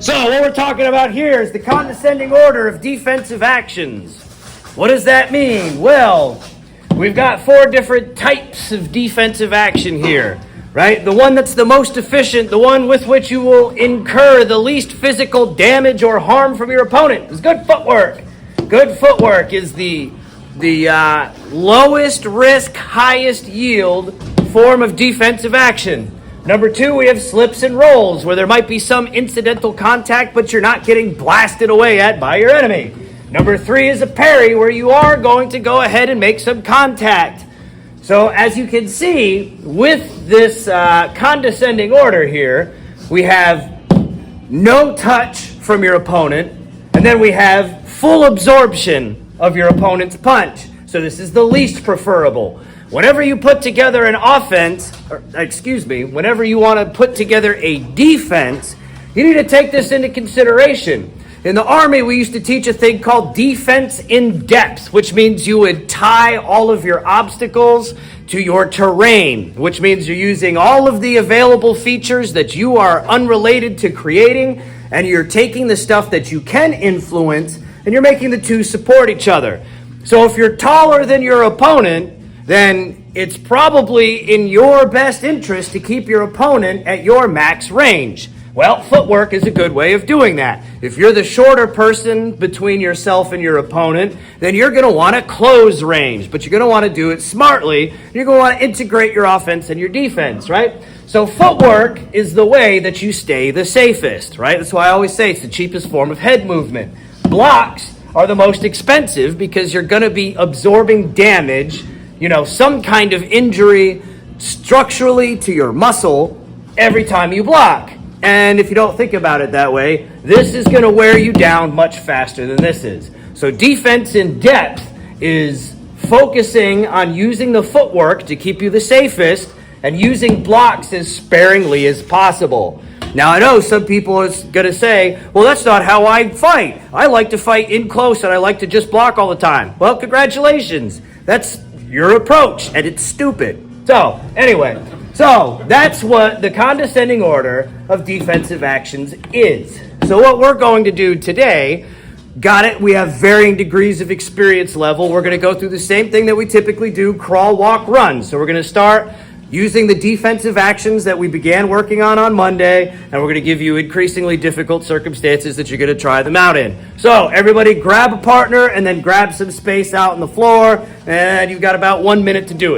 So what we're talking about here is the condescending order of defensive actions. What does that mean? Well, we've got 4 different types of defensive action here, right? The one that's the most efficient, the one with which you will incur the least physical damage or harm from your opponent is good footwork. Good footwork is the lowest risk, highest yield form of defensive action. Number 2, we have slips and rolls, where there might be some incidental contact, but you're not getting blasted away at by your enemy. Number 3 is a parry, where you are going to go ahead and make some contact. So as you can see, with this condescending order here, we have no touch from your opponent, and then we have full absorption of your opponent's punch. So this is the least preferable. Whenever you put together an offense, whenever you want to put together a defense, you need to take this into consideration. In the Army, we used to teach a thing called defense in depth, which means you would tie all of your obstacles to your terrain, which means you're using all of the available features that you are unrelated to creating, and you're taking the stuff that you can influence, and you're making the two support each other. So if you're taller than your opponent, then it's probably in your best interest to keep your opponent at your max range. Well, footwork is a good way of doing that. If you're the shorter person between yourself and your opponent, then you're going to want to close range, but you're going to want to do it smartly. You're going to want to integrate your offense and your defense, right? So footwork is the way that you stay the safest, right? That's why I always say it's the cheapest form of head movement. Blocks are the most expensive because you're going to be absorbing damage, some kind of injury structurally to your muscle every time you block. And if you don't think about it that way, this is going to wear you down much faster than this is. So defense in depth is focusing on using the footwork to keep you the safest and using blocks as sparingly as possible. Now, I know some people are going to say, well, that's not how I fight. I like to fight in close and I like to just block all the time. Well, congratulations. That's your approach, and it's stupid. So, anyway, that's what the condescending order of defensive actions is. So what we're going to do today, we have varying degrees of experience level. We're going to go through the same thing that we typically do, crawl, walk, run. So we're going to start using the defensive actions that we began working on Monday, and we're going to give you increasingly difficult circumstances that you're going to try them out in. So everybody grab a partner and then grab some space out on the floor, and you've got about 1 minute to do it.